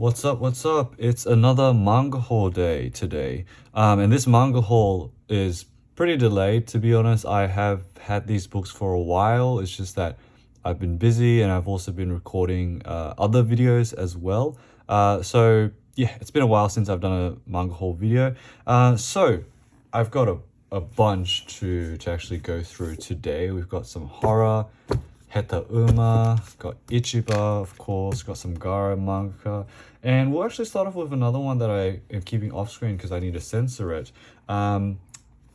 What's up? What's up? It's another manga haul day today. And this manga haul is pretty delayed, to be honest. I have had these books for a while. It's just that I've been busy and I've also been recording other videos as well. So yeah, it's been a while since I've done a manga haul video. So I've got a bunch to actually go through today. We've got some horror, Heta Uma, got Ichiba, of course, got some Gara manga, and we'll actually start off with another one that I am keeping off screen because I need to censor it. I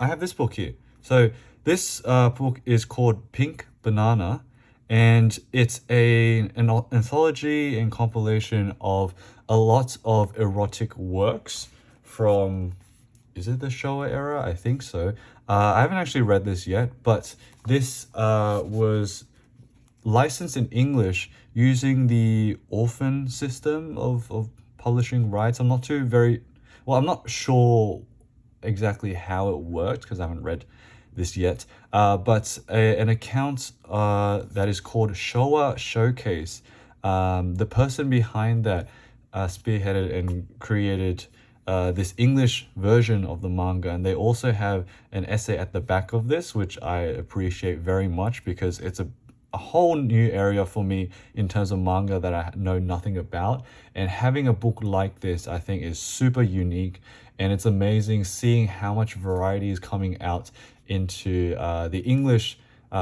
have this book here. So this book is called Pink Banana, and it's an anthology and compilation of a lot of erotic works from, is it the Showa era? I think so. I haven't actually read this yet, but this was licensed in English using the orphan system of publishing rights. I'm not sure exactly how it worked because I haven't read this yet. But an account that is called Showa Showcase. The person behind that spearheaded and created this English version of the manga, and they also have an essay at the back of this, which I appreciate very much because it's a whole new area for me in terms of manga that I know nothing about, and having a book like this I think is super unique, and it's amazing seeing how much variety is coming out into the English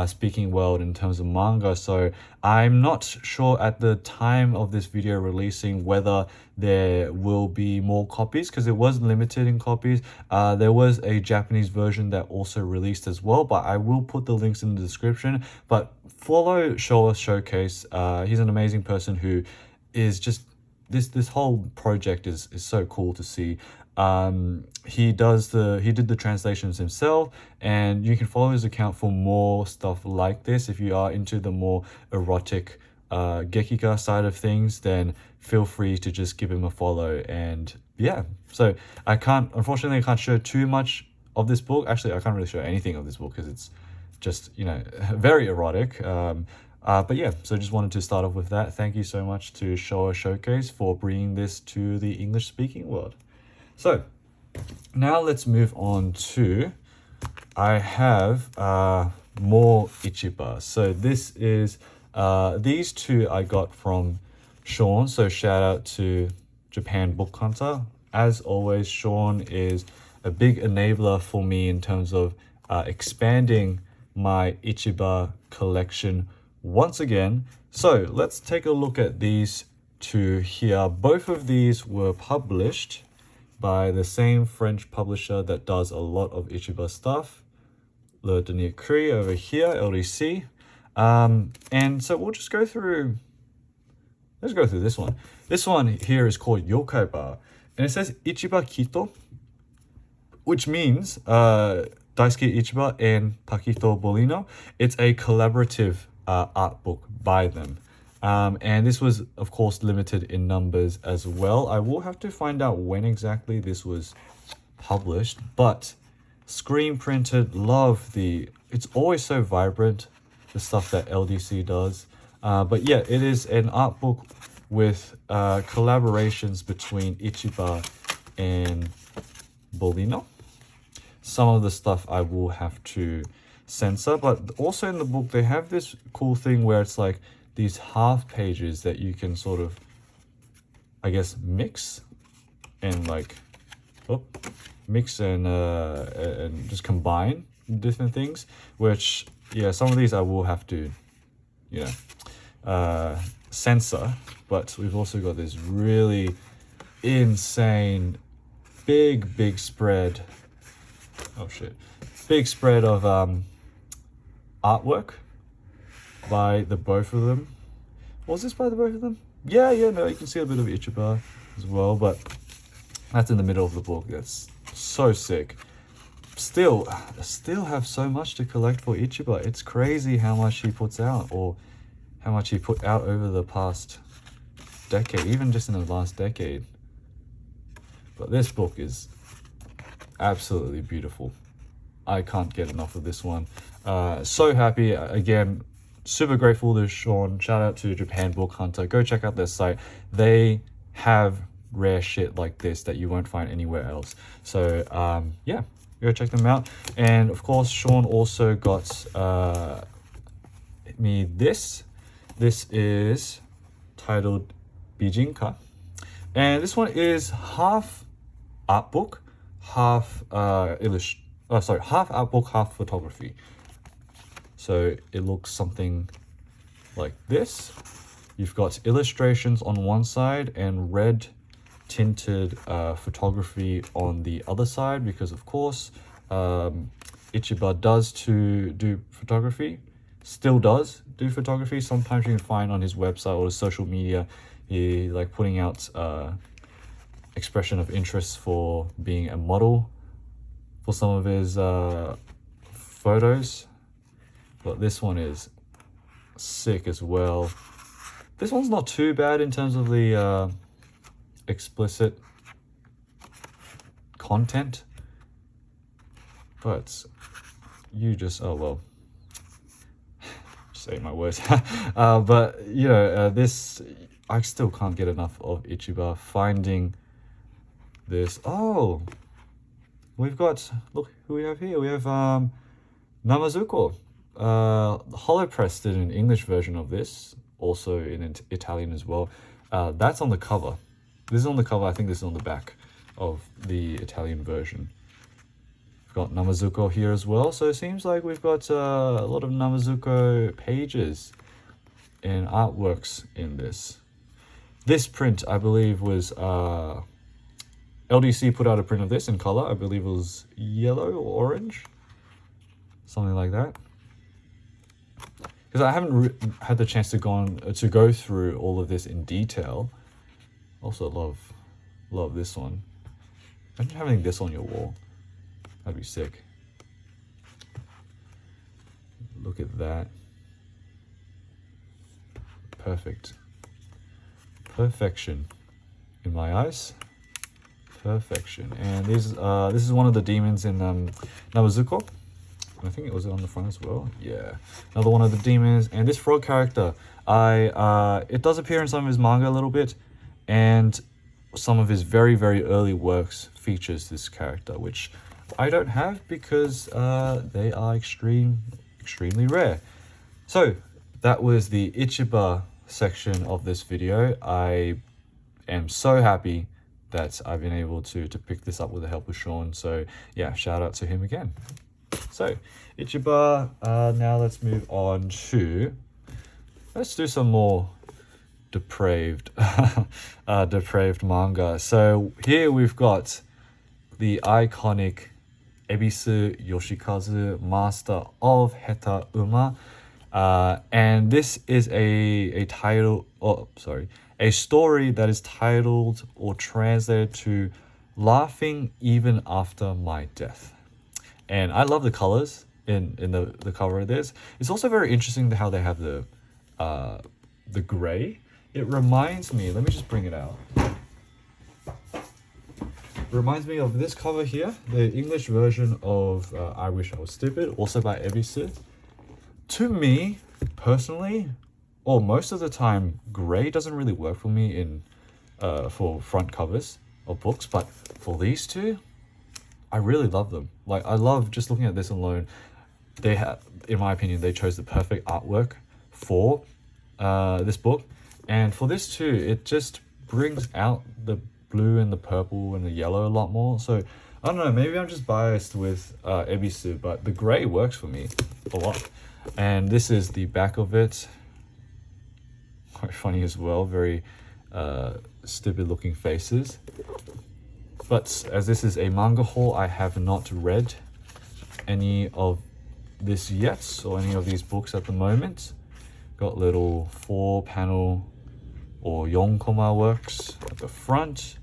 speaking world in terms of manga. So I'm not sure at the time of this video releasing whether there will be more copies because it was limited in copies. There was a Japanese version that also released as well, but I will put the links in the description. But follow Showa Showcase. He's an amazing person who is just this whole project is so cool to see. He did the translations himself, and you can follow his account for more stuff like this. If you are into the more erotic gekika side of things, then feel free to just give him a follow. And yeah, so unfortunately I can't show too much of this book. Actually, I can't really show anything of this book because it's just, very erotic. But yeah, so just wanted to start off with that. Thank you so much to Showa Showcase for bringing this to the English speaking world. So now let's move on to, I have more Ichiba. So this is, these two I got from Sean. So shout out to Japan Book Hunter. As always, Sean is a big enabler for me in terms of expanding my Ichiba collection once again. So let's take a look at these two here. Both of these were published by the same French publisher that does a lot of Ichiba stuff, Le Denier Cri over here, LDC. And so we'll just go through, let's go through this one. This one here is called YOKAIBAR, and it says Ichiba Kito, which means Daisuke Ichiba and Pakito Bolino. It's a collaborative art book by them. And this was, of course, limited in numbers as well. I will have to find out when exactly this was published, but screen printed, it's always so vibrant, the stuff that LDC does. But yeah, it is an art book with collaborations between Ichiba and Bolino. Some of the stuff I will have to censor, but also in the book they have this cool thing where it's like these half pages that you can sort of, I guess, mix and just combine different things, which, yeah, some of these I will have to, censor. But we've also got this really insane big spread, big spread of artwork by the both of them. Was this by the both of them? Yeah, no, you can see a bit of Ichiba as well, but that's in the middle of the book. That's so sick. Still have so much to collect for Ichiba. It's crazy how much he puts out, or how much he put out over the past decade, even just in the last decade. But this book is absolutely beautiful. I can't get enough of this one. So happy. Again, super grateful to Sean. Shout out to Japan Book Hunter. Go check out their site. They have rare shit like this that you won't find anywhere else. So yeah, go check them out. And of course, Sean also got me this. This is titled Bijinka, and this one is half art book, half half art book, half photography. So it looks something like this. You've got illustrations on one side and red tinted photography on the other side, because of course Ichiba does do photography, still does do photography. Sometimes you can find on his website or his social media, he like putting out expression of interest for being a model for some of his photos. But this one is sick as well. This one's not too bad in terms of the explicit content, but you just, oh well, just ate my words. But you know, this, I still can't get enough of Ichiba. Finding this, oh, we've got, look who we have here. We have Namazuko. Holopress did an English version of this, also in Italian as well. That's on the cover. This is on the cover. I think this is on the back of the Italian version. We've got Namazuko here as well. So it seems like we've got a lot of Namazuko pages and artworks in this. This print, I believe, was LDC put out a print of this in color. I believe it was yellow or orange, something like that. Because I haven't had the chance to go through all of this in detail. Also love this one. Imagine having this on your wall. That'd be sick. Look at that. Perfect. Perfection in my eyes. Perfection. And this is one of the demons in Namazuko. I think it was on the front as well. Yeah, another one of the demons. And this frog character, it does appear in some of his manga a little bit, and some of his very early works features this character, which I don't have because they are extremely rare. So that was the Ichiba section of this video. I am so happy that I've been able to pick this up with the help of Sean. So yeah, shout out to him again. So Ichiba, now let's move on to, let's do some more depraved manga. So here we've got the iconic Ebisu Yoshikazu, master of Heta Uma, and this is a story that is titled or translated to Laughing Even After My Death. And I love the colors in the cover of this. It's also very interesting how they have the gray. It reminds me, let me just bring it out. It reminds me of this cover here, the English version of I Wish I Was Stupid, also by Ebisu. To me, personally, or most of the time, gray doesn't really work for me in for front covers of books, but for these two, I really love them. Like, I love just looking at this alone. They have, in my opinion, they chose the perfect artwork for this book. And for this too, it just brings out the blue and the purple and the yellow a lot more. So, I don't know, maybe I'm just biased with Ebisu, but the gray works for me a lot. And this is the back of it. Quite funny as well, very stupid looking faces. But as this is a manga haul, I have not read any of this yet, or any of these books at the moment. Got little 4-panel or yonkoma works at the front.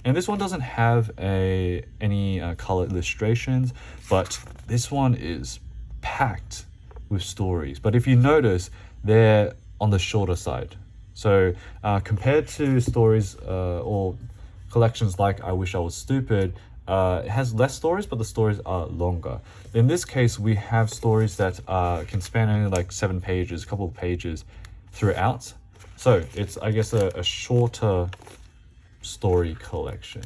And this one doesn't have any color illustrations, but this one is packed with stories. But if you notice, they're on the shorter side. So compared to stories or collections like I Wish I Was Stupid, it has less stories, but the stories are longer. In this case, we have stories that can span only like 7 pages, a couple of pages throughout. So it's, I guess, a shorter story collection.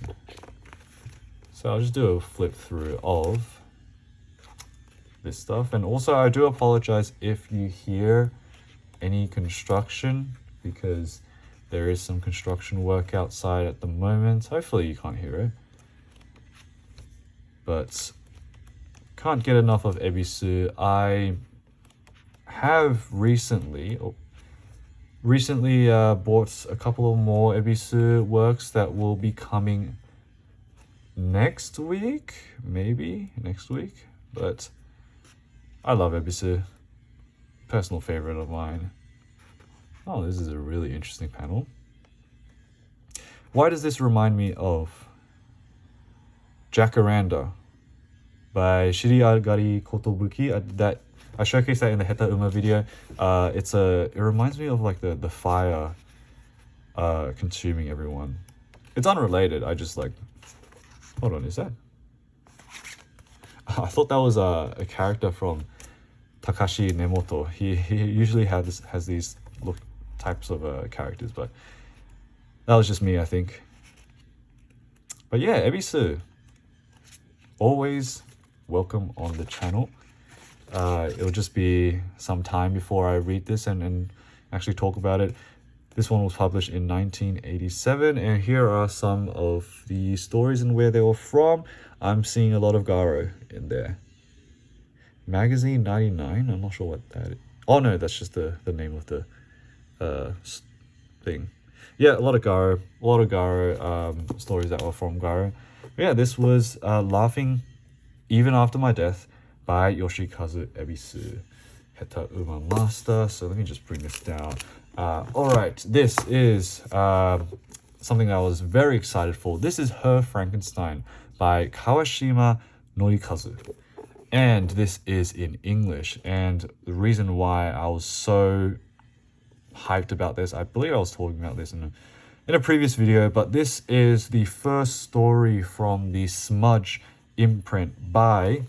So I'll just do a flip through of this stuff. And also I do apologize if you hear any construction, because there is some construction work outside at the moment. Hopefully you can't hear it. But can't get enough of Ebisu. I have recently bought a couple of more Ebisu works that will be coming next week, maybe next week. But I love Ebisu, personal favorite of mine. Oh, this is a really interesting panel. Why does this remind me of Jacaranda by Shiriagari Kotobuki? That I showcased that in the Heta Uma video. It reminds me of like the fire consuming everyone. It's unrelated. I just like, hold on, is that? I thought that was a character from Takashi Nemoto. He usually has these types of characters, but that was just me, I think. But yeah, Ebisu, always welcome on the channel. It'll just be some time before I read this and actually talk about it. This one was published in 1987, and here are some of the stories and where they were from. I'm seeing a lot of Garo in there. Magazine 99, I'm not sure what that is. Oh no, that's just the name of the thing. Yeah, a lot of Garo stories that were from Garo. But yeah, this was Laughing Even After My Death by Yoshikazu Ebisu, Heta Uma Master. So let me just bring this down. All right, this is something that I was very excited for. This is Her Frankenstein by Kawashima Norikazu. And this is in English. And the reason why I was so hyped about this, I believe I was talking about this in a previous video, but this is the first story from the Smudge imprint by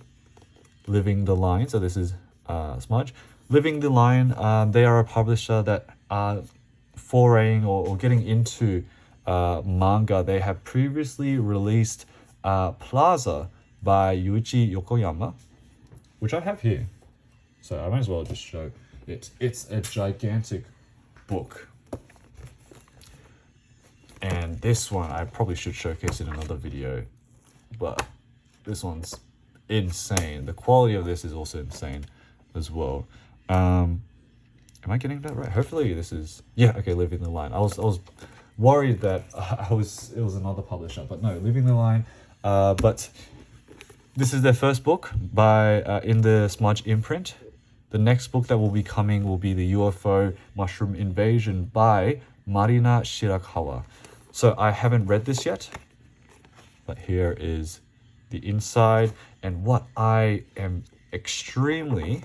Living the Line. So this is Smudge. Living the Line, they are a publisher that are foraying or getting into manga. They have previously released Plaza by Yuichi Yokoyama, which I have here. So I might as well just show it. It's a gigantic book. And this one, I probably should showcase in another video, but this one's insane. The quality of this is also insane as well. Am I getting that right? Hopefully this is, yeah, okay, Living the Line. I was worried that it was another publisher, but no, Living the Line. But this is their first book by in the Smudge imprint. The next book that will be coming will be the UFO Mushroom Invasion by Marina Shirakawa. So I haven't read this yet, but here is the inside and what I am extremely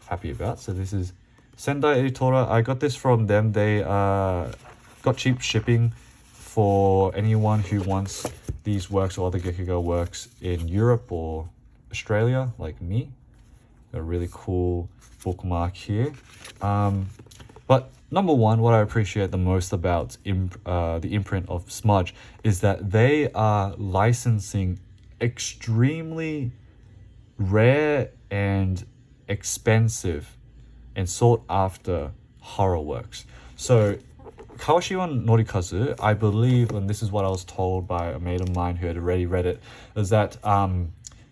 happy about. So this is Sendai Editora. I got this from them. They got cheap shipping for anyone who wants these works or other Gekiga works in Europe or Australia, like me. A really cool bookmark here. But number one, what I appreciate the most about the imprint of Smudge is that they are licensing extremely rare and expensive and sought after horror works. So Kawashima Norikazu, I believe, and this is what I was told by a mate of mine who had already read it, is that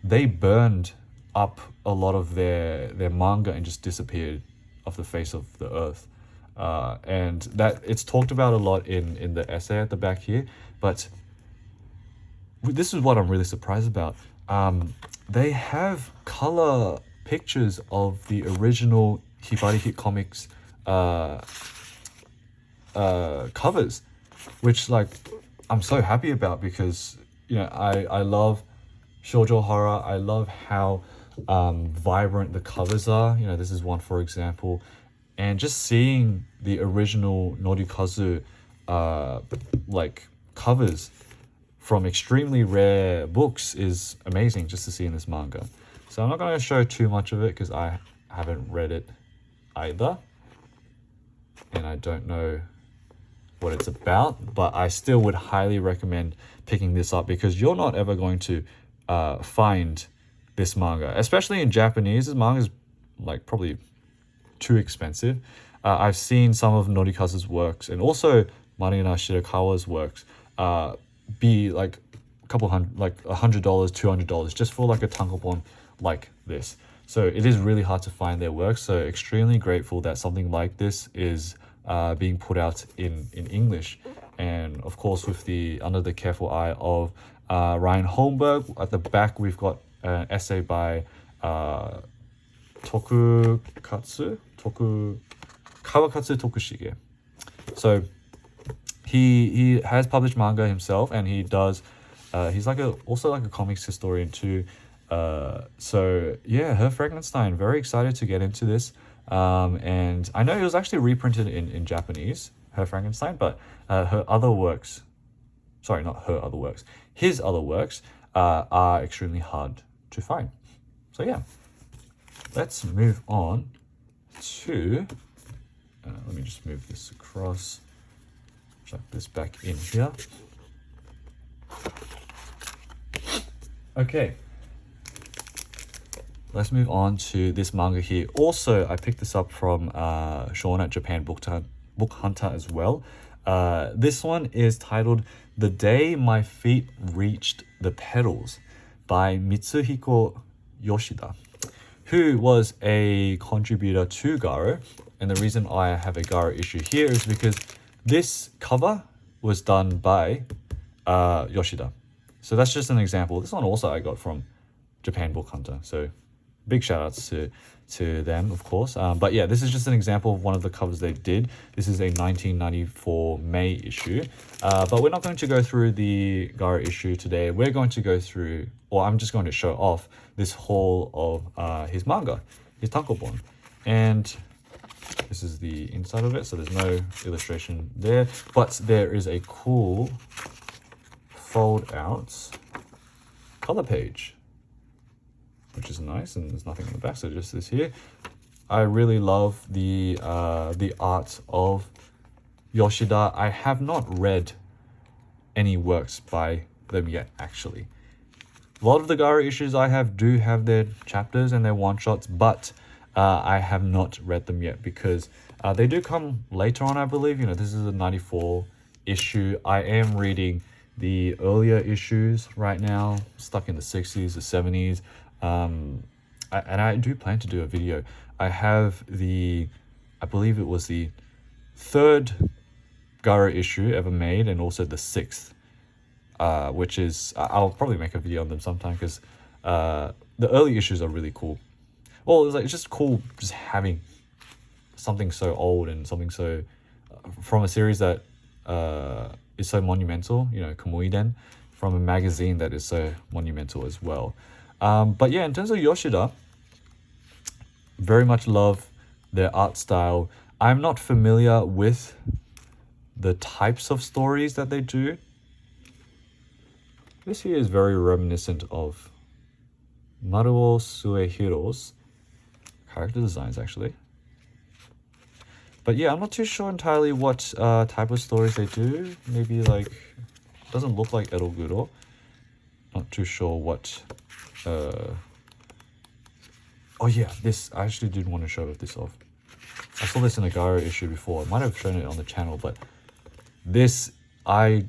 they burned up a lot of their manga and just disappeared off the face of the earth. And that it's talked about a lot in the essay at the back here, but this is what I'm really surprised about. They have color pictures of the original Hibari Hit Comics covers, which like I'm so happy about, because you know I love shoujo horror. I love how vibrant the covers are. You know, this is one for example, and just seeing the original Norikazu like covers from extremely rare books is amazing just to see in this manga. So I'm not going to show too much of it because I haven't read it either, and I don't know what it's about, but I still would highly recommend picking this up because you're not ever going to find this manga, especially in Japanese. This manga is like probably too expensive. I've seen some of Norikazu's works and also Marina Shirakawa's works be like a couple hundred, like $100, $200 just for like a tankobon like this. So it is really hard to find their work. So extremely grateful that something like this is being put out in English. And of course, with the under the careful eye of Ryan Holmberg. At the back, we've got an essay by Kawakatsu Tokushige. So he has published manga himself, and he does. He's like also like a comics historian too. So yeah, her Frankenstein. Very excited to get into this. And I know it was actually reprinted in Japanese, her Frankenstein, but her other works, sorry, not her other works, his other works are extremely hard to find. So yeah, let's move on to, let me just move this across, chuck this back in here. Okay. Let's move on to this manga here. Also, I picked this up from Sean at Japan Book Hunter as well. This one is titled The Day My Feet Reached the Pedals by Mitsuhiko Yoshida, who was a contributor to Garo. And the reason I have a Garo issue here is because this cover was done by Yoshida. So that's just an example. This one also I got from Japan Book Hunter. So big shout outs to them, of course. But yeah, this is just an example of one of the covers they did. This is a 1994 May issue. But we're not going to go through the Garo issue today. We're going to go through, or I'm just going to show off this haul of his manga, his tankobon. And this is the inside of it, so there's no illustration there. But there is a cool fold out color page, which is nice, and there's nothing on the back, so just this here. I really love the art of Yoshida. I have not read any works by them yet, actually. A lot of the Garo issues I have do have their chapters and their one-shots, but I have not read them yet because they do come later on, I believe. You know, this is a 94 issue. I am reading the earlier issues right now, stuck in the 60s, the 70s. And I do plan to do a video. I have I believe it was the 3rd Garo issue ever made, and also the 6th, which is, I'll probably make a video on them sometime, because the early issues are really cool. Well, it's just cool just having something so old and something so, from a series that is so monumental, you know, Komuiden, from a magazine that is so monumental as well. But yeah, in terms of Yoshida, very much love their art style. I'm not familiar with the types of stories that they do. This here is very reminiscent of Maruo Suehiro's character designs, actually. But yeah, I'm not too sure entirely what type of stories they do. Maybe like, doesn't look like Guro. Not too sure what... oh yeah, this, I actually did want to show this off. I saw this in a Garo issue before. I might have shown it on the channel, but this, I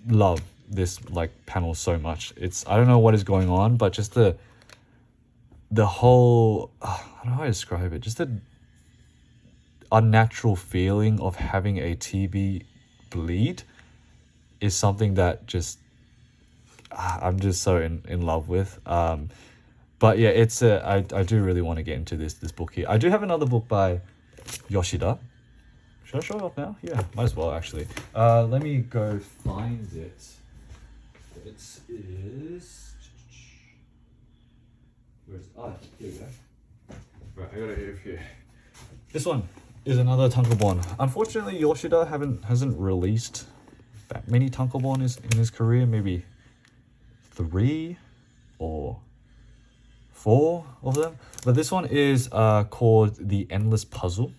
love this like panel so much. It's, I don't know what is going on, but just the whole, I don't know how to describe it, just the unnatural feeling of having a TB bleed is something that just, I'm just so in love with. But yeah, it's I do really want to get into this book here. I do have another book by Yoshida. Should I show it off now? Yeah, might as well actually. Let me go find it. It is, where's, oh, here we go. Right, I got it here. This one is another tankobon. Unfortunately, Yoshida hasn't released that many tankobon in his career. Maybe 3 or 4 of them. But this one is called The Endless Puzzle,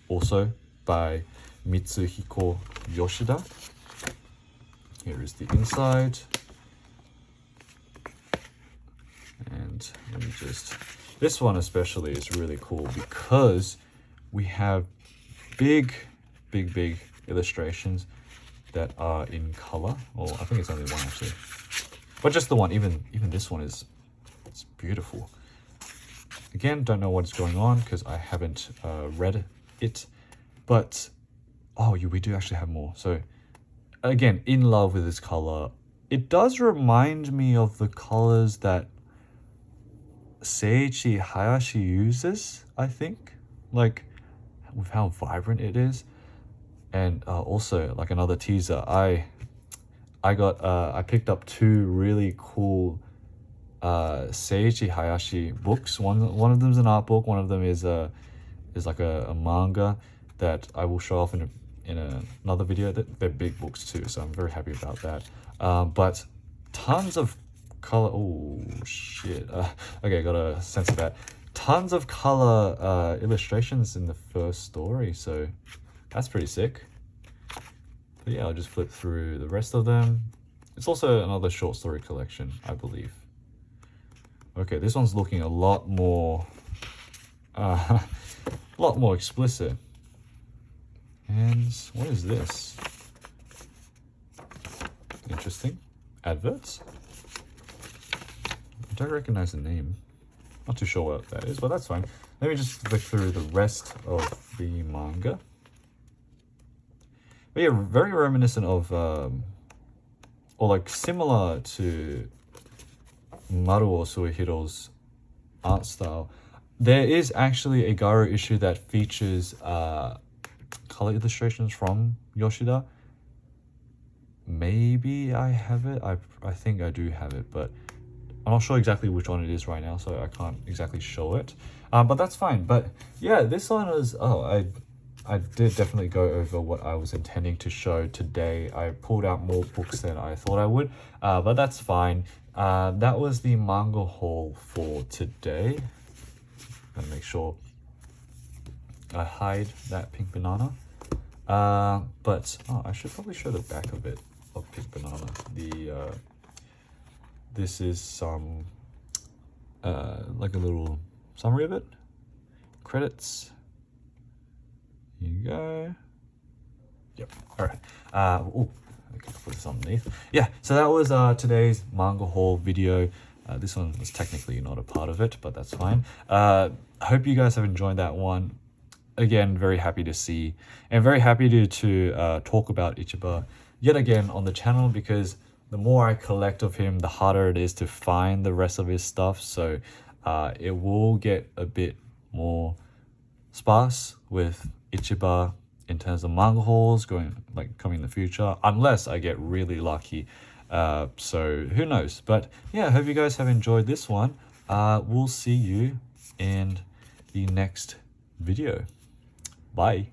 also by Mitsuhiko Yoshida. Here is the inside. And let me just... This one especially is really cool because we have big illustrations that are in color. Or I think it's only one actually. But just the one, even this one it's beautiful. Again, don't know what's going on because I haven't read it. But, oh, we do actually have more. So, again, in love with this color. It does remind me of the colors that Seiichi Hayashi uses, I think. Like, with how vibrant it is. And also, like another teaser, I picked up two really cool Seiichi Hayashi books. One of them is an art book. One of them is like a manga that I will show off in another video. They're big books too, so I'm very happy about that. But tons of color. Oh shit! Okay, gotta censor that. Tons of color illustrations in the first story, so that's pretty sick. But yeah, I'll just flip through the rest of them. It's also another short story collection, I believe. Okay, this one's looking a lot more explicit. And what is this? Interesting. Adverts. I don't recognize the name. Not too sure what that is, but that's fine. Let me just flick through the rest of the manga. But yeah, very reminiscent of, or like similar to Maruo Suehiro's art style. There is actually a Garo issue that features color illustrations from Yoshida. Maybe I have it. I think I do have it, but I'm not sure exactly which one it is right now, so I can't exactly show it. But that's fine. But yeah, this one is... Oh, I did definitely go over what I was intending to show today. I pulled out more books than I thought I would, but that's fine. That was the manga haul for today. Gotta make sure I hide that pink banana. But I should probably show the back of it, of pink banana. This is some like a little summary of it. Credits. Here you go. Yep. All right. Oh, okay, put this underneath. Yeah. So that was today's manga haul video. This one was technically not a part of it, but that's fine. I hope you guys have enjoyed that one. Again, very happy to see and very happy to talk about Ichiba yet again on the channel, because the more I collect of him, the harder it is to find the rest of his stuff. So it will get a bit more sparse with Ichiba in terms of manga hauls coming in the future, unless I get really lucky. So who knows? But yeah, I hope you guys have enjoyed this one. We'll see you in the next video. Bye.